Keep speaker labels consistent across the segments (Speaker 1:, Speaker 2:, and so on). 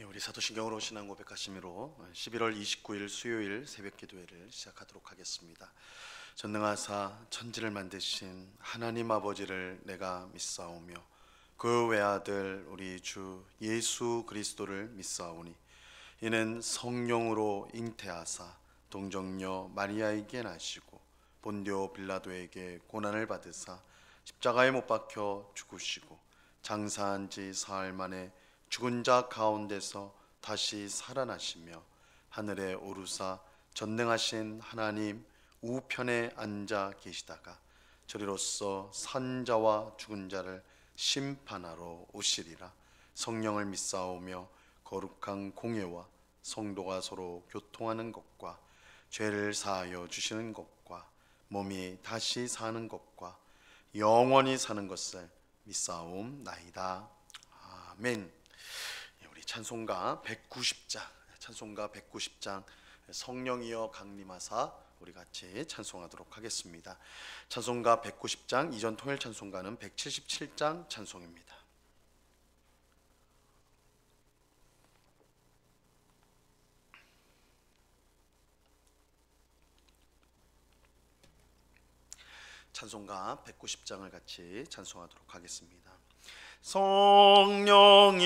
Speaker 1: 우리 사도신경으로 신앙 고백하심으로 11월 29일 수요일 새벽 기도회를 시작하도록 하겠습니다. 전능하사 천지를 만드신 하나님 아버지를 내가 믿사오며 그 외아들 우리 주 예수 그리스도를 믿사오니 이는 성령으로 잉태하사 동정녀 마리아에게 나시고 본디오 빌라도에게 고난을 받으사 십자가에 못 박혀 죽으시고 장사한 지 사흘 만에 죽은 자 가운데서 다시 살아나시며 하늘에 오르사 전능하신 하나님 우편에 앉아 계시다가 저리로서 산 자와 죽은 자를 심판하러 오시리라. 성령을 믿사오며 거룩한 공예와 성도가 서로 교통하는 것과 죄를 사하여 주시는 것과 몸이 다시 사는 것과 영원히 사는 것을 믿사옵나이다. 아멘. 우리 찬송가 190장 성령이여 강림하사 우리 같이 찬송하도록 하겠습니다. 찬송가 190장 이전 통일 찬송가는 177장 찬송입니다. 찬송가 190장을 같이 찬송하도록 하겠습니다. 성령이여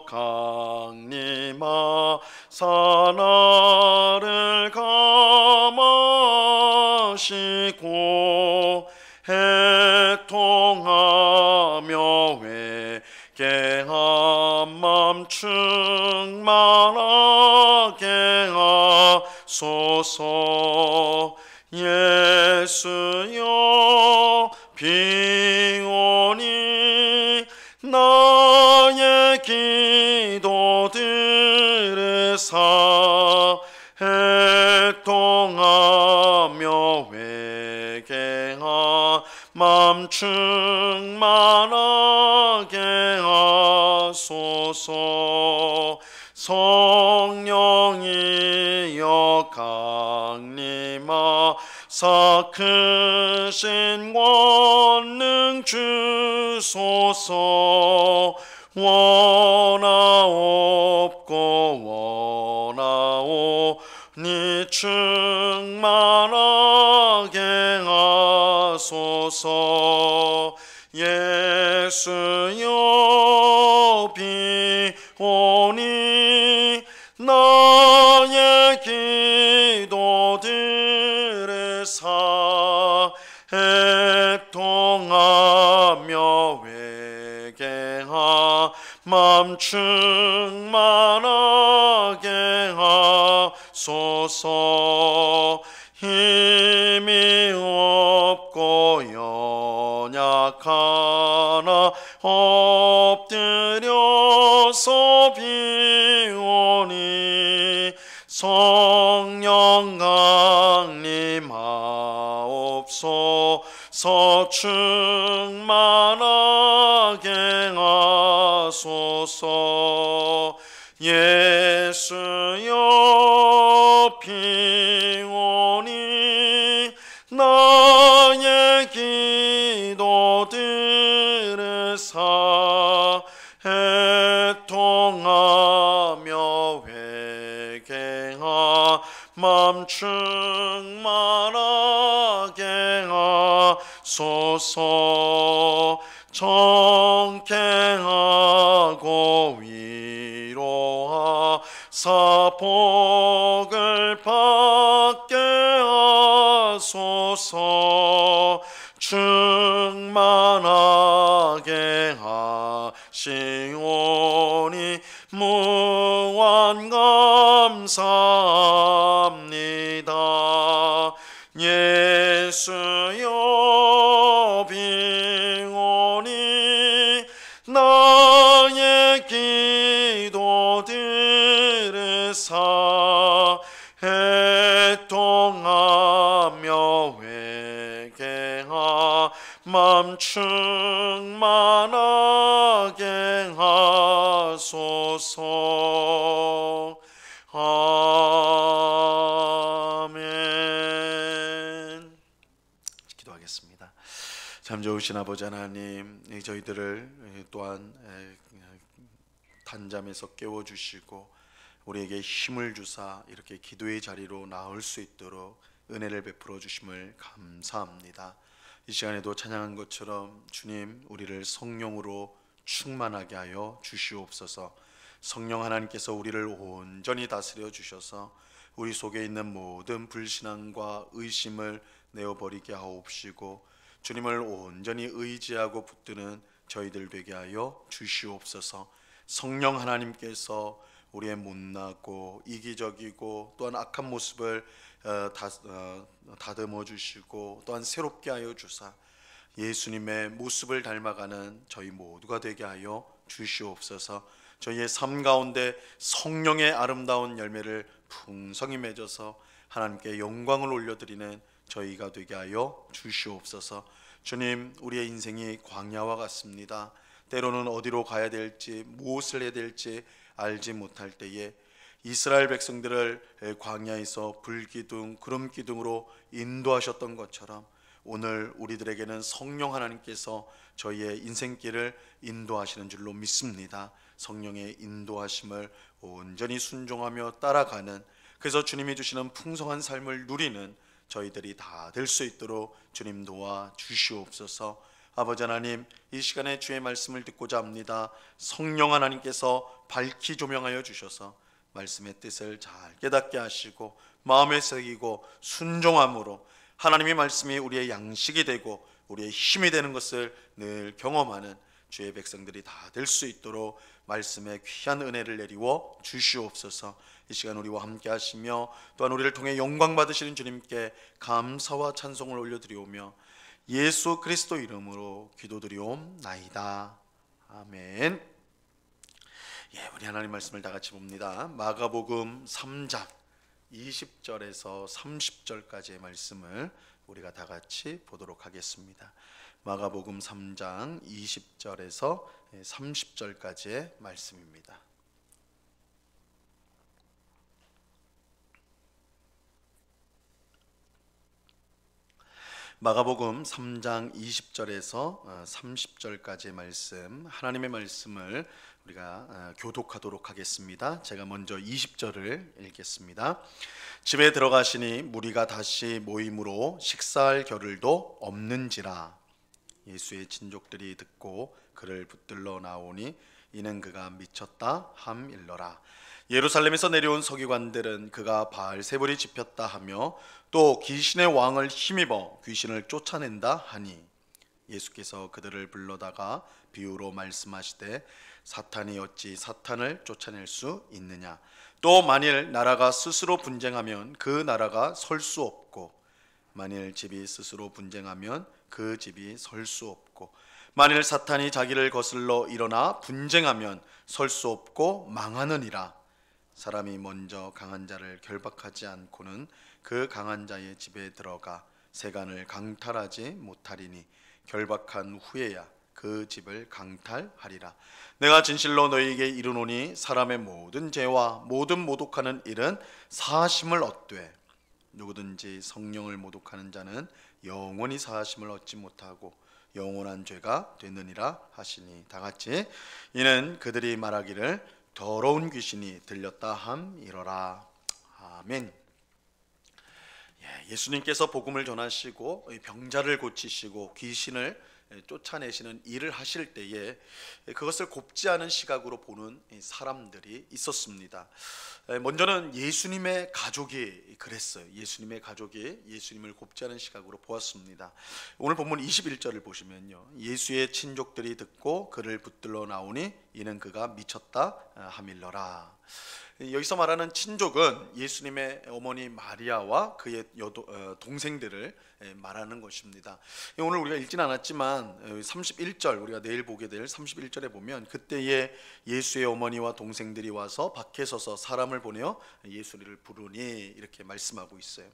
Speaker 1: 강림하사 나를 감하시고 해통하며 회개한 맘 충만하게 하소서. 예수여 비오니 나의 기도 들으사 해통하며 회개한 맘 충만하게 하소서. 성령이여 강림하사 크신 권능 주소서. 원하옵고 원하오니 충만하게 하소서. 예수여 비오니 나의 기도 들으사 해통하며 회개한 맘 충만하게 하소서. 힘이 없고 연약하나 엎드려서 비오니 성령 강림하옵소서. 충만하게 하소서. 예수여 비오니 나의 기도 들으사 해통하며 회개한 맘 충만하게 하소서. 정케하고 위로하사 복을 받게 하소서. 충만하게 하시오니 무한 감사합니다. 예수여 비오니 나의 기도 들으사 해통하며 회개한 맘 충만하게 하소서. 아멘. 기도하겠습니다. 참 좋으신 아버지 하나님, 저희들을 또한 단잠에서 깨워주시고 우리에게 힘을 주사 이렇게 기도의 자리로 나올 수 있도록 은혜를 베풀어 주심을 감사합니다. 이 시간에도 찬양한 것처럼 주님, 우리를 성령으로 충만하게 하여 주시옵소서. 성령 하나님께서 우리를 온전히 다스려 주셔서 우리 속에 있는 모든 불신앙과 의심을 내어버리게 하옵시고 주님을 온전히 의지하고 붙드는 저희들 되게 하여 주시옵소서. 성령 하나님께서 우리의 못나고 이기적이고 또한 악한 모습을 다듬어 주시고 또한 새롭게 하여 주사 예수님의 모습을 닮아가는 저희 모두가 되게 하여 주시옵소서. 저희의 삶 가운데 성령의 아름다운 열매를 풍성히 맺어서 하나님께 영광을 올려드리는 저희가 되게 하여 주시옵소서. 주님, 우리의 인생이 광야와 같습니다. 때로는 어디로 가야 될지 무엇을 해야 될지 알지 못할 때에 이스라엘 백성들을 광야에서 불기둥 구름기둥으로 인도하셨던 것처럼 오늘 우리들에게는 성령 하나님께서 저희의 인생길을 인도하시는 줄로 믿습니다. 성령의 인도하심을 온전히 순종하며 따라가는, 그래서 주님이 주시는 풍성한 삶을 누리는 저희들이 다 될 수 있도록 주님 도와 주시옵소서. 아버지 하나님, 이 시간에 주의 말씀을 듣고자 합니다. 성령 하나님께서 밝히 조명하여 주셔서 말씀의 뜻을 잘 깨닫게 하시고 마음에 새기고 순종함으로 하나님의 말씀이 우리의 양식이 되고 우리의 힘이 되는 것을 늘 경험하는 주의 백성들이 다 될 수 있도록 말씀의 귀한 은혜를 내리워 주시옵소서. 이 시간 우리와 함께 하시며 또한 우리를 통해 영광 받으시는 주님께 감사와 찬송을 올려드리오며 예수 그리스도 이름으로 기도드리옵나이다. 아멘. 우리 하나님 말씀을 다 같이 봅니다. 마가복음 3장 20절에서 30절까지의 말씀을 우리가 다 같이 보도록 하겠습니다. 마가복음 3장 20절에서 30절까지의 말씀입니다. 마가복음 3장 20절에서 30절까지의 말씀, 하나님의 말씀을 우리가 교독하도록 하겠습니다. 제가 먼저 20절을 읽겠습니다. 집에 들어가시니 무리가 다시 모임으로 식사할 겨를도 없는지라. 예수의 친족들이 듣고 그를 붙들러 나오니 이는 그가 미쳤다 함일러라. 예루살렘에서 내려온 서기관들은 그가 바알세불이 집혔다 하며 또 귀신의 왕을 힘입어 귀신을 쫓아낸다 하니 예수께서 그들을 불러다가 비유로 말씀하시되 사탄이 어찌 사탄을 쫓아낼 수 있느냐. 또 만일 나라가 스스로 분쟁하면 그 나라가 설 수 없고 만일 집이 스스로 분쟁하면 그 집이 설 수 없고 만일 사탄이 자기를 거슬러 일어나 분쟁하면 설 수 없고 망하느니라. 사람이 먼저 강한 자를 결박하지 않고는 그 강한 자의 집에 들어가 세간을 강탈하지 못하리니 결박한 후에야 그 집을 강탈하리라. 내가 진실로 너희에게 이르노니 사람의 모든 죄와 모든 모독하는 일은 사하심을 얻되 누구든지 성령을 모독하는 자는 영원히 사하심을 얻지 못하고 영원한 죄가 되느니라 하시니 다 같이 이는 그들이 말하기를 더러운 귀신이 들렸다 함이러라. 아멘. 예수님께서 복음을 전하시고 병자를 고치시고 귀신을 쫓아내시는 일을 하실 때에 그것을 곱지 않은 시각으로 보는 사람들이 있었습니다. 먼저는 예수님의 가족이 그랬어요. 예수님의 가족이 예수님을 곱지 않은 시각으로 보았습니다. 오늘 본문 21절을 보시면요, 예수의 친족들이 듣고 그를 붙들러 나오니 이는 그가 미쳤다 하밀러라. 여기서 말하는 친족은 예수님의 어머니 마리아와 그의 동생들을 말하는 것입니다. 오늘 우리가 읽지는 않았지만 31절, 우리가 내일 보게 될 31절에 보면 그때에 예수의 어머니와 동생들이 와서 밖에 서서 사람을 보내어 예수를 부르니 이렇게 말씀하고 있어요.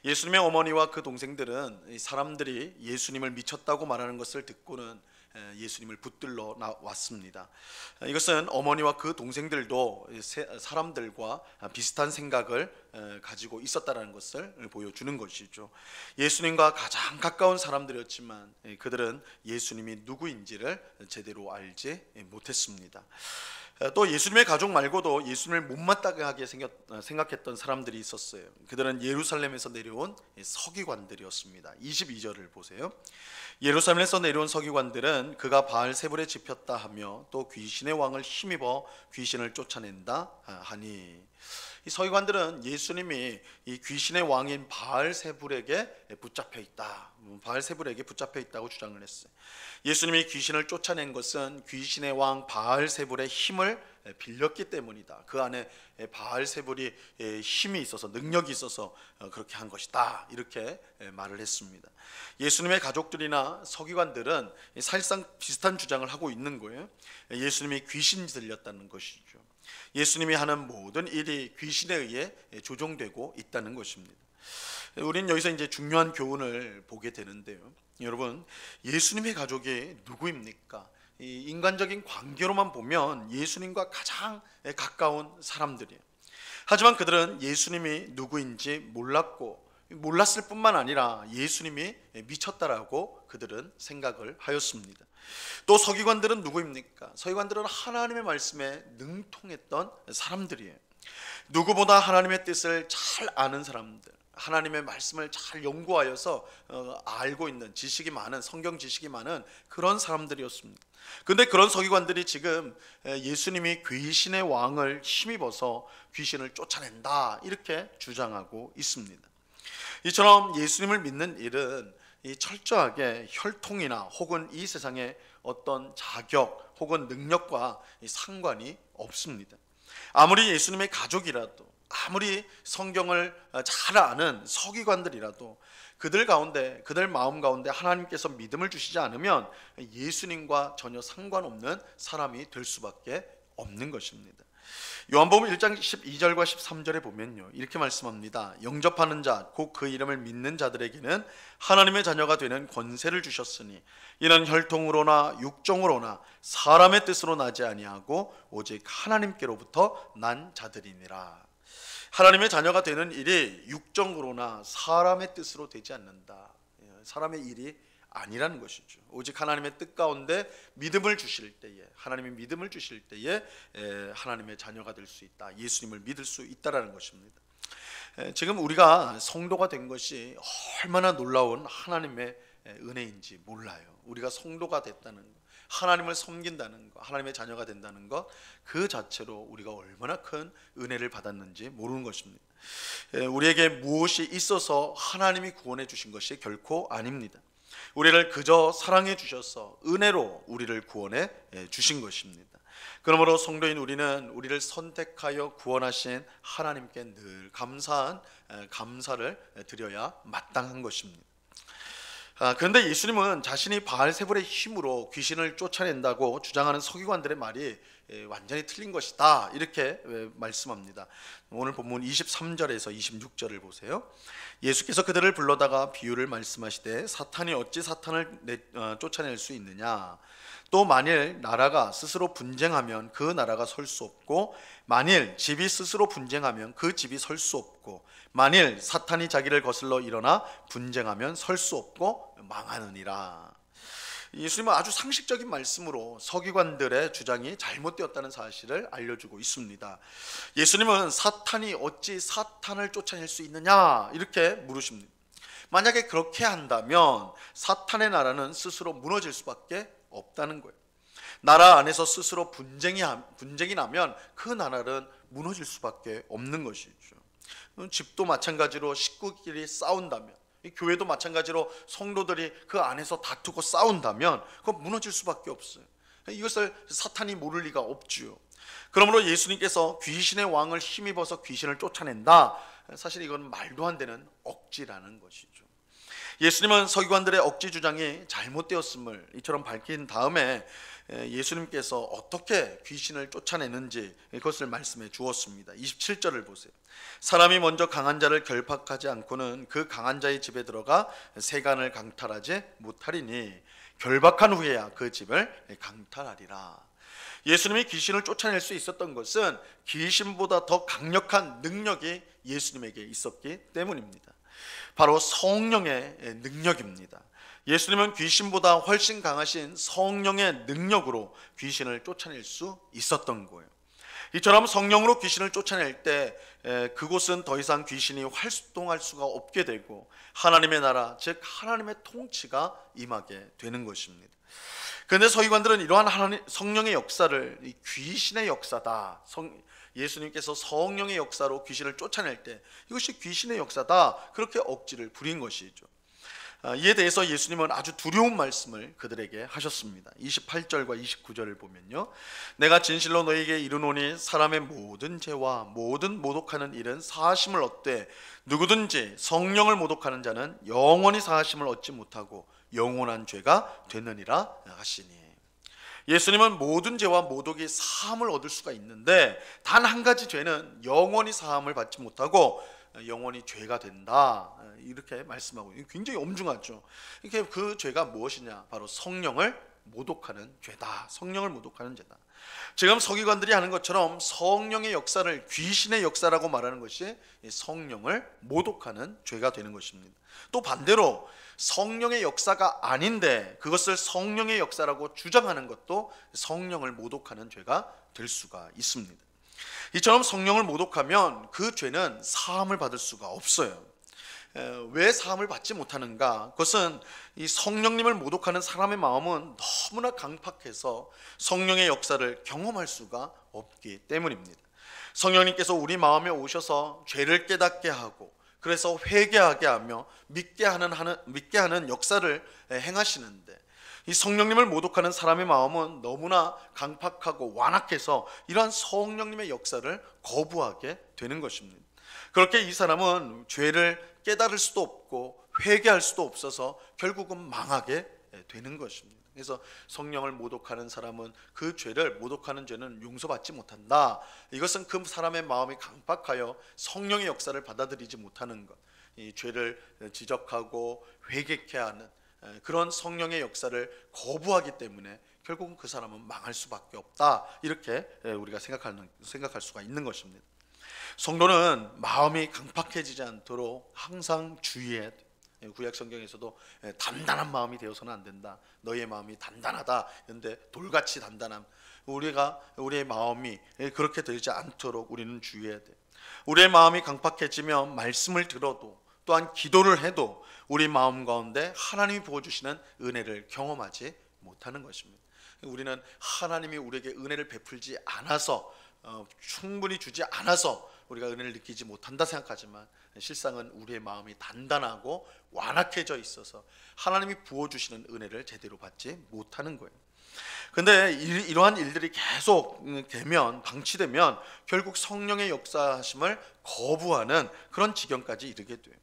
Speaker 1: 예수님의 어머니와 그 동생들은 사람들이 예수님을 미쳤다고 말하는 것을 듣고는 예수님을 붙들러 왔습니다. 이것은 어머니와 그 동생들도 사람들과 비슷한 생각을 가지고 있었다는 것을 보여주는 것이죠. 예수님과 가장 가까운 사람들이었지만 그들은 예수님이 누구인지를 제대로 알지 못했습니다. 또 예수님의 가족 말고도 예수님을 못마땅하게 생각했던 사람들이 있었어요. 그들은 예루살렘에서 내려온 서기관들이었습니다. 22절을 보세요. 예루살렘에서 내려온 서기관들은 그가 바알세불에 집혔다 하며 또 귀신의 왕을 힘입어 귀신을 쫓아낸다 하니, 이 서기관들은 예수님이 이 귀신의 왕인 바알세불에게 붙잡혀 있다, 바알세불에게 붙잡혀 있다고 주장을 했어요. 예수님이 귀신을 쫓아낸 것은 귀신의 왕 바알세불의 힘을 빌렸기 때문이다. 그 안에 바알세불이 힘이 있어서, 능력이 있어서 그렇게 한 것이다, 이렇게 말을 했습니다. 예수님의 가족들이나 서기관들은 사실상 비슷한 주장을 하고 있는 거예요. 예수님이 귀신이 들렸다는 것이죠. 예수님이 하는 모든 일이 귀신에 의해 조종되고 있다는 것입니다. 우리는 여기서 이제 중요한 교훈을 보게 되는데요. 여러분, 예수님의 가족이 누구입니까? 이 인간적인 관계로만 보면 예수님과 가장 가까운 사람들이에요. 하지만 그들은 예수님이 누구인지 몰랐을 뿐만 아니라 예수님이 미쳤다라고 그들은 생각을 하였습니다. 또 서기관들은 누구입니까? 서기관들은 하나님의 말씀에 능통했던 사람들이에요. 누구보다 하나님의 뜻을 잘 아는 사람들, 하나님의 말씀을 잘 연구하여서 알고 있는 지식이 많은, 성경 지식이 많은 그런 사람들이었습니다. 그런데 그런 서기관들이 지금 예수님이 귀신의 왕을 힘입어서 귀신을 쫓아낸다, 이렇게 주장하고 있습니다. 이처럼 예수님을 믿는 일은 이 철저하게 혈통이나 혹은 이 세상의 어떤 자격 혹은 능력과 상관이 없습니다. 아무리 예수님의 가족이라도, 아무리 성경을 잘 아는 서기관들이라도 그들 가운데, 그들 마음 가운데 하나님께서 믿음을 주시지 않으면 예수님과 전혀 상관없는 사람이 될 수밖에 없는 것입니다. 요한복음 1장 12절과 13절에 보면요, 이렇게 말씀합니다. 영접하는 자, 곧 그 이름을 믿는 자들에게는 하나님의 자녀가 되는 권세를 주셨으니 이는 혈통으로나 육정으로나 사람의 뜻으로 나지 아니하고 오직 하나님께로부터 난 자들이니라. 하나님의 자녀가 되는 일이 육정으로나 사람의 뜻으로 되지 않는다. 사람의 일이 아니라는 것이죠. 오직 하나님의 뜻 가운데 믿음을 주실 때에, 하나님의 믿음을 주실 때에 하나님의 자녀가 될 수 있다, 예수님을 믿을 수 있다라는 것입니다. 지금 우리가 성도가 된 것이 얼마나 놀라운 하나님의 은혜인지 몰라요. 우리가 성도가 됐다는 것, 하나님을 섬긴다는 것, 하나님의 자녀가 된다는 것, 그 자체로 우리가 얼마나 큰 은혜를 받았는지 모르는 것입니다. 우리에게 무엇이 있어서 하나님이 구원해 주신 것이 결코 아닙니다. 우리를 그저 사랑해 주셔서 은혜로 우리를 구원해 주신 것입니다. 그러므로 성도인 우리는 우리를 선택하여 구원하신 하나님께 늘 감사를 드려야 마땅한 것입니다. 그런데 예수님은 자신이 바알세불의 힘으로 귀신을 쫓아낸다고 주장하는 서기관들의 말이 완전히 틀린 것이다, 이렇게 말씀합니다. 오늘 본문 23절에서 26절을 보세요. 예수께서 그들을 불러다가 비유를 말씀하시되 사탄이 어찌 사탄을 쫓아낼 수 있느냐. 또 만일 나라가 스스로 분쟁하면 그 나라가 설 수 없고, 만일 집이 스스로 분쟁하면 그 집이 설 수 없고, 만일 사탄이 자기를 거슬러 일어나 분쟁하면 설 수 없고 망하느니라. 예수님은 아주 상식적인 말씀으로 서기관들의 주장이 잘못되었다는 사실을 알려주고 있습니다. 예수님은 사탄이 어찌 사탄을 쫓아낼 수 있느냐, 이렇게 물으십니다. 만약에 그렇게 한다면 사탄의 나라는 스스로 무너질 수밖에 없다는 거예요. 나라 안에서 스스로 분쟁이 나면 그 나라는 무너질 수밖에 없는 것이죠. 집도 마찬가지로 식구끼리 싸운다면, 교회도 마찬가지로 성도들이 그 안에서 다투고 싸운다면 그건 무너질 수밖에 없어요. 이것을 사탄이 모를 리가 없죠. 그러므로 예수님께서 귀신의 왕을 힘입어서 귀신을 쫓아낸다, 사실 이건 말도 안 되는 억지라는 것이죠. 예수님은 서기관들의 억지 주장이 잘못되었음을 이처럼 밝힌 다음에 예수님께서 어떻게 귀신을 쫓아내는지 그것을 말씀해 주었습니다. 27절을 보세요. 사람이 먼저 강한 자를 결박하지 않고는 그 강한 자의 집에 들어가 세간을 강탈하지 못하리니 결박한 후에야 그 집을 강탈하리라. 예수님이 귀신을 쫓아낼 수 있었던 것은 귀신보다 더 강력한 능력이 예수님에게 있었기 때문입니다. 바로 성령의 능력입니다. 예수님은 귀신보다 훨씬 강하신 성령의 능력으로 귀신을 쫓아낼 수 있었던 거예요. 이처럼 성령으로 귀신을 쫓아낼 때 그곳은 더 이상 귀신이 활동할 수가 없게 되고 하나님의 나라, 즉 하나님의 통치가 임하게 되는 것입니다. 그런데 서기관들은 이러한 성령의 역사를 귀신의 역사다, 예수님께서 성령의 역사로 귀신을 쫓아낼 때 이것이 귀신의 역사다, 그렇게 억지를 부린 것이죠. 이에 대해서 예수님은 아주 두려운 말씀을 그들에게 하셨습니다. 28절과 29절을 보면요, 내가 진실로 너희에게 이르노니 사람의 모든 죄와 모든 모독하는 일은 사하심을 얻되 누구든지 성령을 모독하는 자는 영원히 사하심을 얻지 못하고 영원한 죄가 되느니라 하시니, 예수님은 모든 죄와 모독이 사함을 얻을 수가 있는데 단 한 가지 죄는 영원히 사함을 받지 못하고 영원히 죄가 된다, 이렇게 말씀하고 굉장히 엄중하죠. 이렇게 그 죄가 무엇이냐, 바로 성령을 모독하는 죄다. 성령을 모독하는 죄다. 지금 서기관들이 하는 것처럼 성령의 역사를 귀신의 역사라고 말하는 것이 성령을 모독하는 죄가 되는 것입니다. 또 반대로 성령의 역사가 아닌데 그것을 성령의 역사라고 주장하는 것도 성령을 모독하는 죄가 될 수가 있습니다. 이처럼 성령을 모독하면 그 죄는 사함을 받을 수가 없어요. 왜 사함을 받지 못하는가? 그것은 이 성령님을 모독하는 사람의 마음은 너무나 강팍해서 성령의 역사를 경험할 수가 없기 때문입니다. 성령님께서 우리 마음에 오셔서 죄를 깨닫게 하고 그래서 회개하게 하며 믿게 하는 역사를 행하시는데, 이 성령님을 모독하는 사람의 마음은 너무나 강팍하고 완악해서 이러한 성령님의 역사를 거부하게 되는 것입니다. 그렇게 이 사람은 죄를 깨달을 수도 없고 회개할 수도 없어서 결국은 망하게 되는 것입니다. 그래서 성령을 모독하는 사람은 그 죄를, 모독하는 죄는 용서받지 못한다. 이것은 그 사람의 마음이 강팍하여 성령의 역사를 받아들이지 못하는 것, 이 죄를 지적하고 회개케 하는 그런 성령의 역사를 거부하기 때문에 결국은 그 사람은 망할 수밖에 없다, 이렇게 우리가 생각할 수가 있는 것입니다. 성도는 마음이 강팍해지지 않도록 항상 주의해야 돼요. 구약 성경에서도 단단한 마음이 되어서는 안 된다. 너희의 마음이 단단하다. 그런데 돌같이 단단함. 우리의 마음이 그렇게 되지 않도록 우리는 주의해야 돼. 우리의 마음이 강팍해지면 말씀을 들어도 또한 기도를 해도 우리 마음 가운데 하나님이 부어주시는 은혜를 경험하지 못하는 것입니다. 우리는 하나님이 우리에게 은혜를 베풀지 않아서, 충분히 주지 않아서 우리가 은혜를 느끼지 못한다 생각하지만 실상은 우리의 마음이 단단하고 완악해져 있어서 하나님이 부어주시는 은혜를 제대로 받지 못하는 거예요. 그런데 이러한 일들이 계속 방치되면 결국 성령의 역사하심을 거부하는 그런 지경까지 이르게 돼요.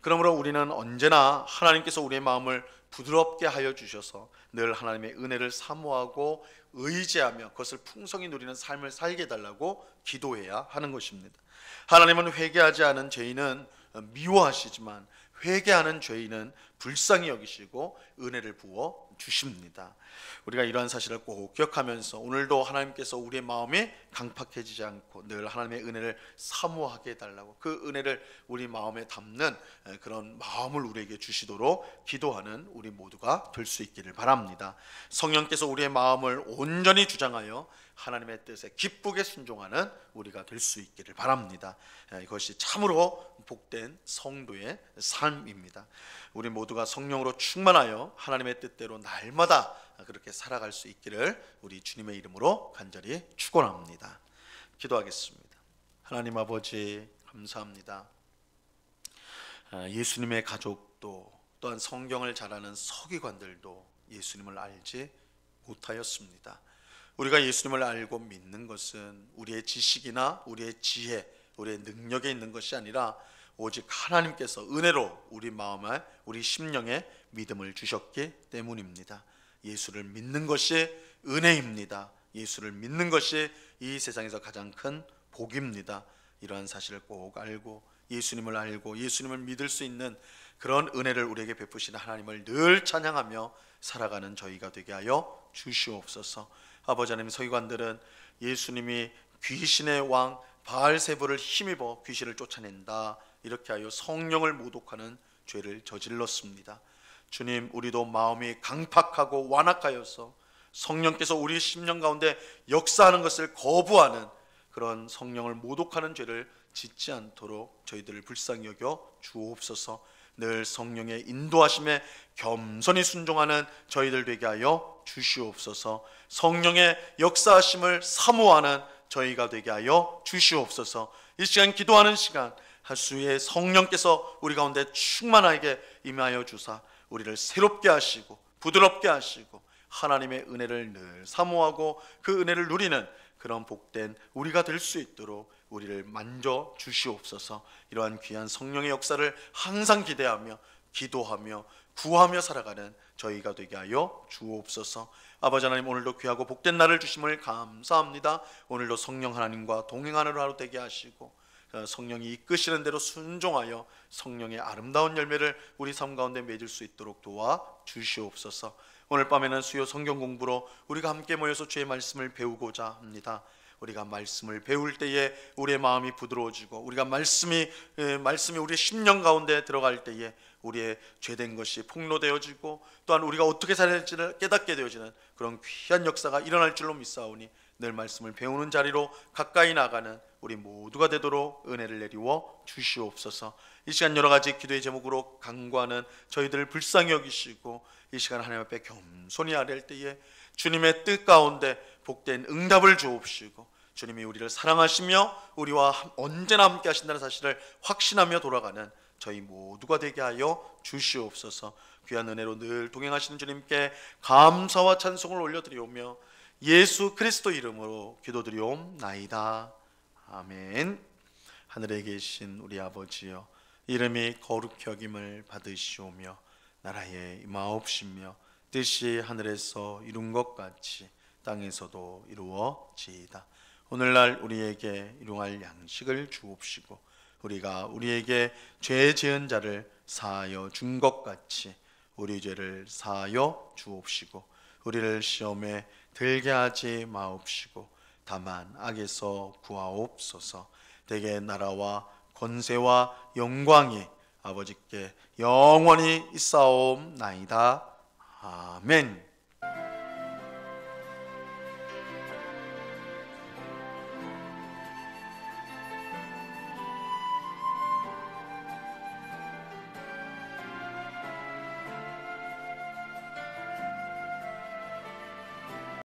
Speaker 1: 그러므로 우리는 언제나 하나님께서 우리의 마음을 부드럽게 하여 주셔서 늘 하나님의 은혜를 사모하고 의지하며 그것을 풍성히 누리는 삶을 살게 해달라고 기도해야 하는 것입니다. 하나님은 회개하지 않은 죄인은 미워하시지만 회개하는 죄인은 불쌍히 여기시고 은혜를 부어 주십니다. 우리가 이러한 사실을 꼭 기억하면서 오늘도 하나님께서 우리의 마음이 강팍해지지 않고 늘 하나님의 은혜를 사모하게 해달라고, 그 은혜를 우리 마음에 담는 그런 마음을 우리에게 주시도록 기도하는 우리 모두가 될 수 있기를 바랍니다. 성령께서 우리의 마음을 온전히 주장하여 하나님의 뜻에 기쁘게 순종하는 우리가 될 수 있기를 바랍니다. 이것이 참으로 복된 성도의 삶입니다. 우리 모두가 성령으로 충만하여 하나님의 뜻대로 날마다 그렇게 살아갈 수 있기를 우리 주님의 이름으로 간절히 축원합니다. 기도하겠습니다. 하나님 아버지, 감사합니다. 예수님의 가족도 또한 성경을 잘 아는 서기관들도 예수님을 알지 못하였습니다. 우리가 예수님을 알고 믿는 것은 우리의 지식이나 우리의 지혜, 우리의 능력에 있는 것이 아니라 오직 하나님께서 은혜로 우리 마음에, 우리 심령에 믿음을 주셨기 때문입니다. 예수를 믿는 것이 은혜입니다. 예수를 믿는 것이 이 세상에서 가장 큰 복입니다. 이러한 사실을 꼭 알고 예수님을 알고 예수님을 믿을 수 있는 그런 은혜를 우리에게 베푸시는 하나님을 늘 찬양하며 살아가는 저희가 되게 하여 주시옵소서. 아버지 하나님, 서기관들은 예수님이 귀신의 왕 바알세불을 힘입어 귀신을 쫓아낸다, 이렇게 하여 성령을 모독하는 죄를 저질렀습니다. 주님, 우리도 마음이 강팍하고 완악하여서 성령께서 우리 심령 가운데 역사하는 것을 거부하는 그런 성령을 모독하는 죄를 짓지 않도록 저희들을 불쌍히 여겨 주옵소서. 늘 성령의 인도하심에 겸손히 순종하는 저희들 되게 하여 주시옵소서. 성령의 역사하심을 사모하는 저희가 되게 하여 주시옵소서. 이 시간 기도하는 시간 하수의 성령께서 우리 가운데 충만하게 임하여 주사 우리를 새롭게 하시고 부드럽게 하시고 하나님의 은혜를 늘 사모하고 그 은혜를 누리는 그런 복된 우리가 될 수 있도록 우리를 만져 주시옵소서. 이러한 귀한 성령의 역사를 항상 기대하며 기도하며 구하며 살아가는 저희가 되게 하여 주옵소서. 아버지 하나님, 오늘도 귀하고 복된 날을 주심을 감사합니다. 오늘도 성령 하나님과 동행하는 하루 되게 하시고 성령이 이끄시는 대로 순종하여 성령의 아름다운 열매를 우리 삶 가운데 맺을 수 있도록 도와 주시옵소서. 오늘 밤에는 수요 성경 공부로 우리가 함께 모여서 주의 말씀을 배우고자 합니다. 우리가 말씀을 배울 때에 우리의 마음이 부드러워지고 우리가 말씀이 우리의 심령 가운데 들어갈 때에 우리의 죄된 것이 폭로되어지고 또한 우리가 어떻게 살아야 할지를 깨닫게 되어지는 그런 귀한 역사가 일어날 줄로 믿사오니 늘 말씀을 배우는 자리로 가까이 나가는 우리 모두가 되도록 은혜를 내리워 주시옵소서. 이 시간 여러 가지 기도의 제목으로 간구하는 저희들을 불쌍히 여기시고 이 시간 하나님 앞에 겸손히 아뢰할 때에 주님의 뜻 가운데 복된 응답을 주옵시고 주님이 우리를 사랑하시며 우리와 언제나 함께 하신다는 사실을 확신하며 돌아가는 저희 모두가 되게 하여 주시옵소서. 귀한 은혜로 늘 동행하시는 주님께 감사와 찬송을 올려드리오며 예수 그리스도 이름으로 기도드리옵나이다. 아멘. 하늘에 계신 우리 아버지여, 이름이 거룩히 여김을 받으시오며 나라에 임하옵시며 뜻이 하늘에서 이룬 것 같이 땅에서도 이루어지이다. 오늘날 우리에게 일용할 양식을 주옵시고 우리가 우리에게 죄 지은 자를 사하여 준 것 같이 우리 죄를 사하여 주옵시고 우리를 시험에 들게 하지 마옵시고 다만 악에서 구하옵소서. 대개 나라와 권세와 영광이 아버지께 영원히 있사옵나이다. 아멘.